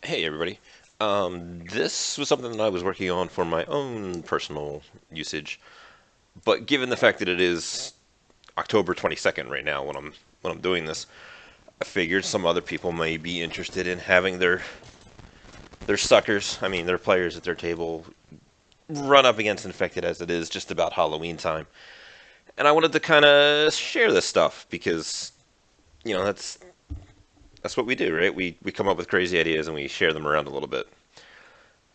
Hey everybody. This was something that I was working on for my own personal usage, but given the fact that it is October 22nd right now when I'm doing this, I figured some other people may be interested in having their suckers, I mean their players at their table, run up against infected as it is just about Halloween time. And I wanted to kind of share this stuff because that's what we do, right? We come up with crazy ideas and we share them around a little bit.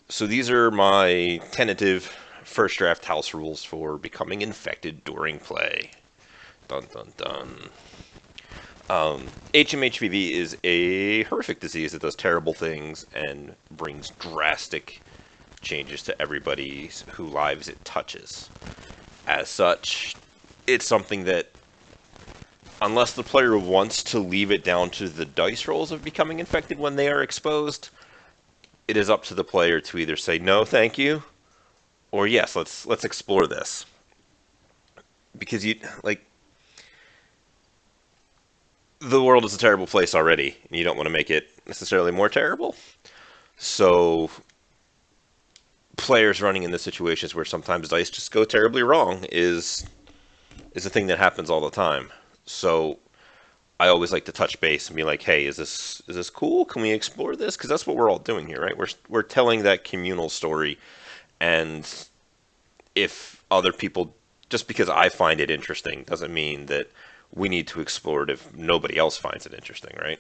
So these are my tentative first draft house rules for becoming infected during play. Dun dun dun. HMHPV is a horrific disease that does terrible things and brings drastic changes to everybody whose lives it touches. As such, it's something that, unless the player wants to leave it down to the dice rolls of becoming infected when they are exposed, it is up to the player to either say no, thank you, or yes, let's explore this. Because the world is a terrible place already, and you don't want to make it necessarily more terrible. So players running in the situations where sometimes dice just go terribly wrong is a thing that happens all the time. So I always like to touch base and be like, "Hey, is this cool? Can we explore this?" Because that's what we're all doing here, right? We're telling that communal story, and if other people, just because I find it interesting, doesn't mean that we need to explore it if nobody else finds it interesting, right?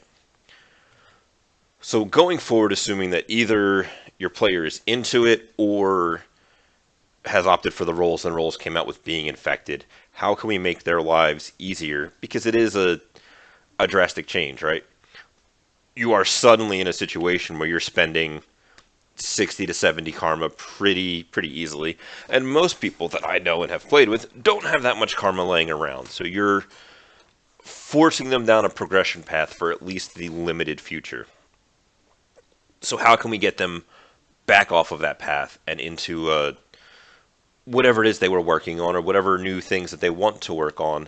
So going forward, assuming that either your player is into it or has opted for the roles and roles came out with being infected, how can we make their lives easier? Because it is a drastic change, right? You are suddenly in a situation where you're spending 60 to 70 karma pretty easily. And most people that I know and have played with don't have that much karma laying around. So you're forcing them down a progression path for at least the limited future. So how can we get them back off of that path and into whatever it is they were working on, or whatever new things that they want to work on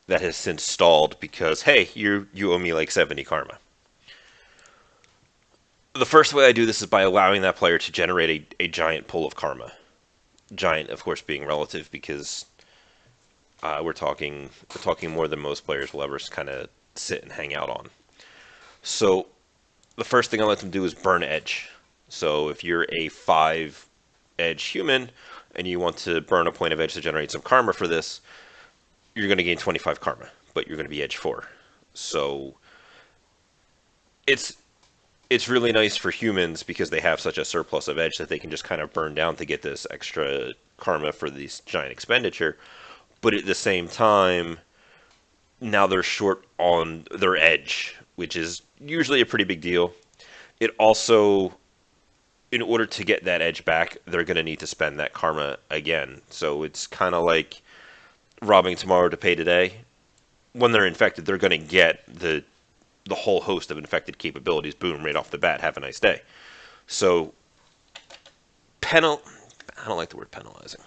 that has since stalled because, hey, you owe me like 70 karma. The first way I do this is by allowing that player to generate a giant pool of karma. Giant, of course, being relative because we're talking more than most players will ever kind of sit and hang out on. So the first thing I let them do is burn edge. So if you're a 5 edge human and you want to burn a point of edge to generate some karma for this, you're going to gain 25 karma, but you're going to be edge 4. So it's it's really nice for humans because they have such a surplus of edge that they can just kind of burn down to get this extra karma for this giant expenditure. But at the same time, now they're short on their edge, which is usually a pretty big deal. It also, in order to get that edge back, they're going to need to spend that karma again. So it's kind of like robbing tomorrow to pay today. When they're infected, they're going to get the whole host of infected capabilities. Boom, right off the bat. Have a nice day. So penal. I don't like the word penalizing.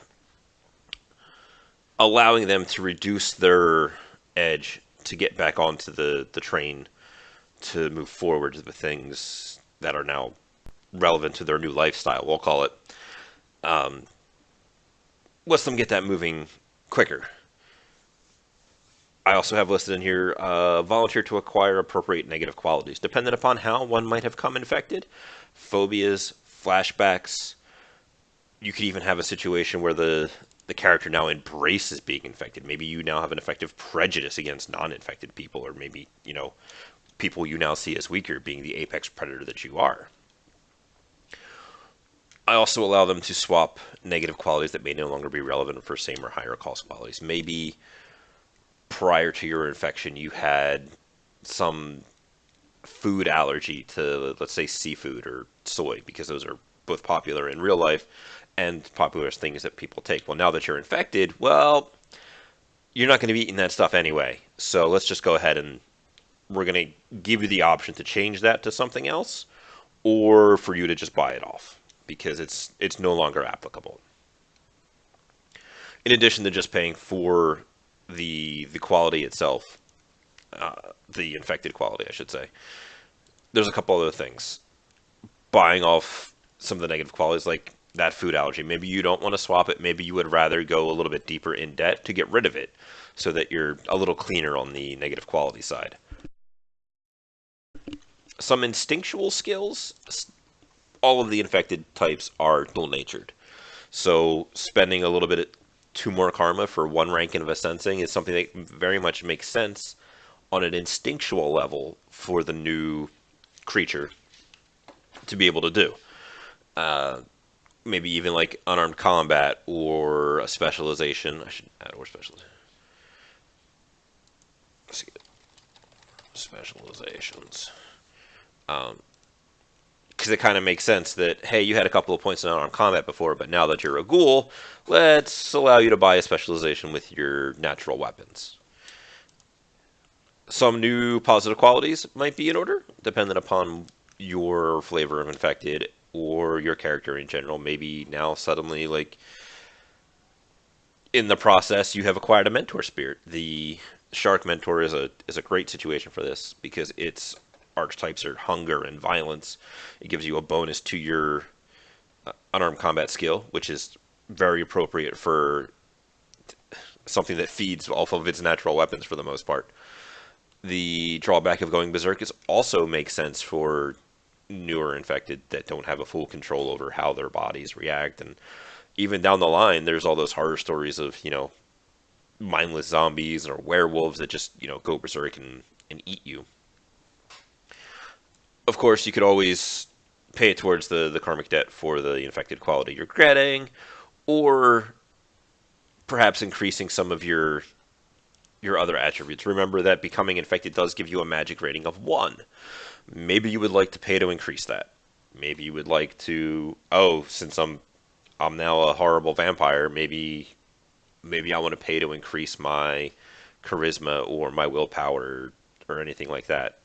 Allowing them to reduce their edge to get back onto the train to move forward to the things that are now relevant to their new lifestyle, we'll call it, um, lets them get that moving quicker. I also have listed in here volunteer to acquire appropriate negative qualities, dependent upon how one might have come infected. Phobias, flashbacks. You could even have a situation where the character now embraces being infected. Maybe you now have an effective prejudice against non-infected people, or maybe, people you now see as weaker, being the apex predator that you are. I also allow them to swap negative qualities that may no longer be relevant for same or higher cost qualities. Maybe prior to your infection, you had some food allergy to, let's say, seafood or soy, because those are both popular in real life and popular as things that people take. Well, now that you're infected, well, you're not going to be eating that stuff anyway. So let's just go ahead and we're going to give you the option to change that to something else, or for you to just buy it off because it's no longer applicable. In addition to just paying for the quality itself, the infected quality, I should say. There's a couple other things. buying off some of the negative qualities, like that food allergy. Maybe you don't want to swap it. Maybe you would rather go a little bit deeper in debt to get rid of it so that you're a little cleaner on the negative quality side. Some instinctual skills, all of the infected types are dual natured. So spending a little bit two more karma for one rank of a sensing is something that very much makes sense on an instinctual level for the new creature to be able to do. Uh, Maybe even like unarmed combat or a specialization. I should add or specialization. Let's see. Specializations. Because it kind of makes sense that, hey, you had a couple of points in unarmed combat before, but now that you're a ghoul, let's allow you to buy a specialization with your natural weapons. Some new positive qualities might be in order, depending upon your flavor of infected or your character in general. Maybe now suddenly, like, in the process, you have acquired a mentor spirit. The shark mentor is a great situation for this because its archetypes are hunger and violence. It gives you a bonus to your unarmed combat skill, which is very appropriate for something that feeds off of its natural weapons for the most part. The drawback of going berserk is also makes sense for newer infected that don't have a full control over how their bodies react. And even down the line, there's all those horror stories of, mindless zombies or werewolves that just, go berserk and eat you. Of course, you could always pay it towards the karmic debt for the infected quality you're getting, or perhaps increasing some of your other attributes. Remember that becoming infected does give you a magic rating of 1. Maybe you would like to pay to increase that. Maybe you would like to, oh, since I'm now a horrible vampire, maybe I want to pay to increase my charisma or my willpower or anything like that.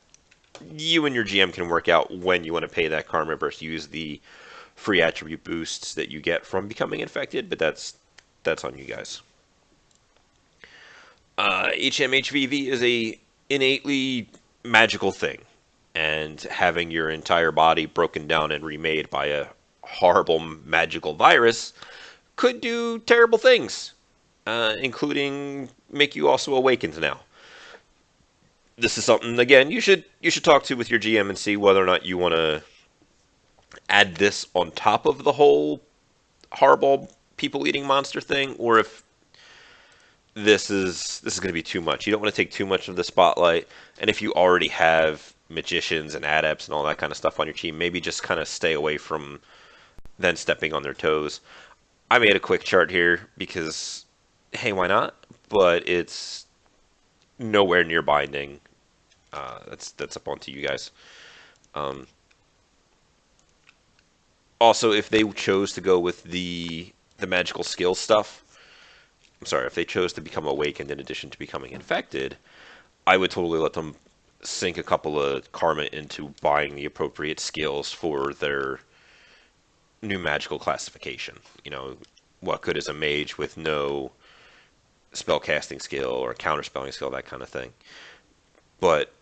You and your GM can work out when you want to pay that karma versus use the free attribute boosts that you get from becoming infected, but that's on you guys. HMHVV is a innately magical thing, and having your entire body broken down and remade by a horrible magical virus could do terrible things, including make you also awakened now. This is something again you should talk to with your GM and see whether or not you want to add this on top of the whole horrible people eating monster thing, or if this is going to be too much. You don't want to take too much of the spotlight, and if you already have magicians and adepts and all that kind of stuff on your team, maybe just kind of stay away from then stepping on their toes. I made a quick chart here because, hey, why not? But it's nowhere near binding. That's up onto you guys. Um, Also, if they chose to go with the magical skill stuff, I'm sorry, if they chose to become awakened in addition to becoming infected, I would totally let them sink a couple of karma into buying the appropriate skills for their new magical classification. What good is a mage with no spell casting skill or counterspelling skill, that kind of thing. But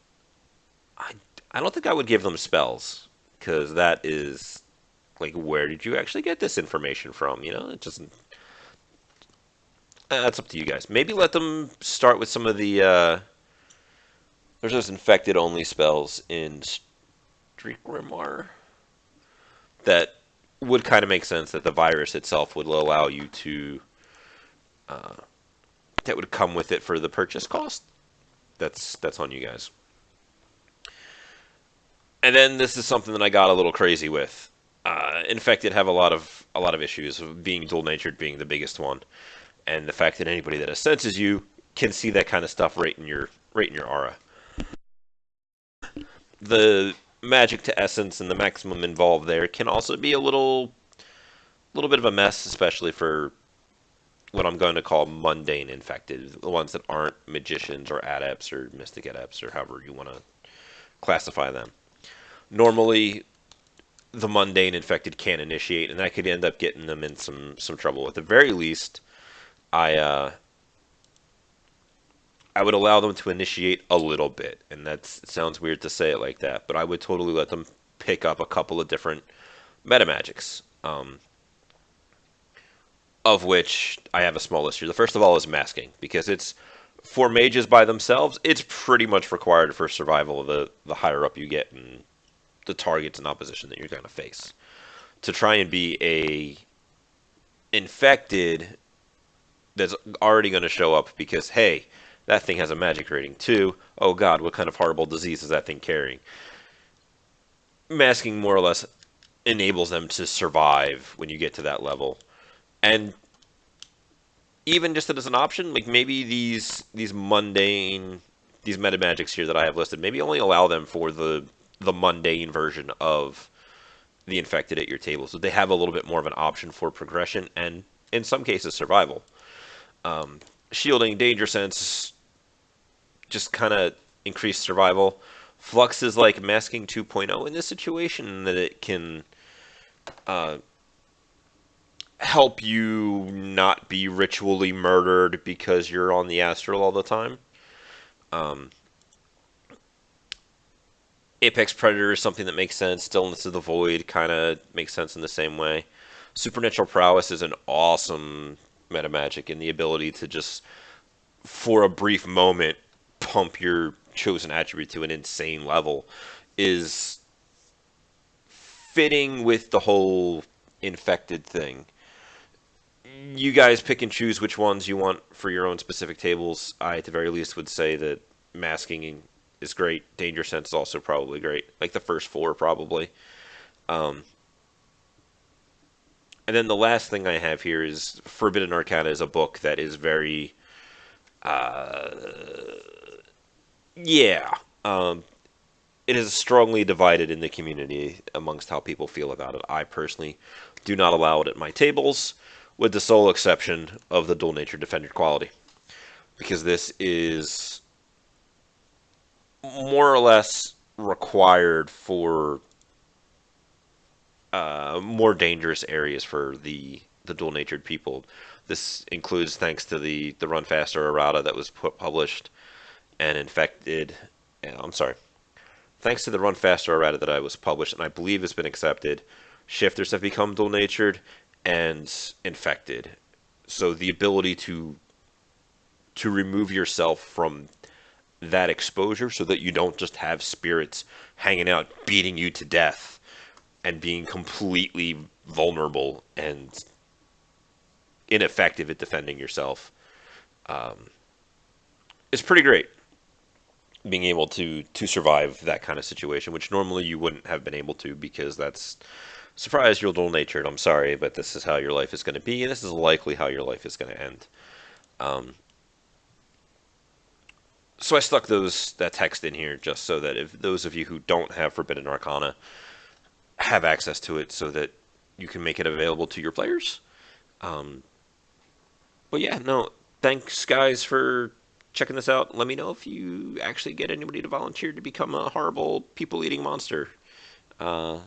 I, I don't think I would give them spells because that is like, where did you actually get this information from? It just that's up to you guys. Maybe let them start with some of the there's those infected only spells in Street Grimoire that would kind of make sense that the virus itself would allow you to uh, that would come with it for the purchase cost. That's on you guys. And then this is something that I got a little crazy with. Infected have a lot of issues, being dual natured being the biggest one, and the fact that anybody that senses you can see that kind of stuff right in your aura. The magic to essence and the maximum involved there can also be a little bit of a mess, especially for what I'm going to call mundane infected, the ones that aren't magicians or adepts or mystic adepts or however you want to classify them. Normally, the mundane infected can initiate, and that could end up getting them in some trouble. At the very least, I I would allow them to initiate a little bit, and it sounds weird to say it like that, but I would totally let them pick up a couple of different meta magics, of which I have a small list here. The first of all is masking, because it's for mages by themselves. It's pretty much required for survival the higher up you get and the targets and opposition that you're going to face. To try and be a infected that's already going to show up because, hey, that thing has a magic rating too. Oh god, what kind of horrible disease is that thing carrying? Masking more or less enables them to survive when you get to that level. And even just as an option, like maybe these mundane, these meta magics here that I have listed, maybe only allow them for the mundane version of the infected at your table, so they have a little bit more of an option for progression and in some cases survival. Shielding, danger sense, just kind of increased survival. Flux is like masking 2.0 in this situation, that it can help you not be ritually murdered because you're on the astral all the time. Apex Predator is something that makes sense. Stillness of the Void kind of makes sense in the same way. Supernatural Prowess is an awesome meta magic, and the ability to just, for a brief moment, pump your chosen attribute to an insane level is fitting with the whole infected thing. You guys pick and choose which ones you want for your own specific tables. I, at the very least, would say that masking is great. Danger sense is also probably great. Like the first four, probably. And then the last thing I have here is Forbidden Arcana is a book that is very, yeah. It is strongly divided in the community amongst how people feel about it. I personally do not allow it at my tables, with the sole exception of the Dual Nature Defender quality, because this is more or less required for more dangerous areas for the dual natured people. This includes, thanks to the Run Faster errata that was published and infected. I'm sorry. Thanks to the Run Faster errata that I was published and I believe has been accepted, shifters have become dual natured and infected. So the ability to remove yourself from that exposure so that you don't just have spirits hanging out beating you to death and being completely vulnerable and ineffective at defending yourself, is pretty great. Being able to survive that kind of situation, which normally you wouldn't have been able to, because that's, surprise, you're dual natured. I'm sorry, but this is how your life is going to be, and this is likely how your life is going to end. So I stuck that text in here just so that if those of you who don't have Forbidden Arcana have access to it, so that you can make it available to your players. But yeah, no, thanks guys for checking this out. Let me know if you actually get anybody to volunteer to become a horrible people-eating monster. I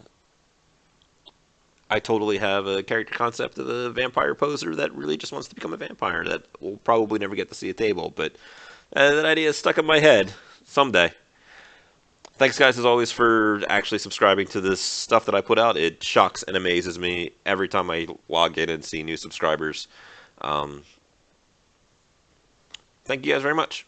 totally have a character concept of a vampire poser that really just wants to become a vampire that will probably never get to see a table, but that idea is stuck in my head someday. Thanks, guys, as always, for actually subscribing to this stuff that I put out. It shocks and amazes me every time I log in and see new subscribers. Thank you guys very much.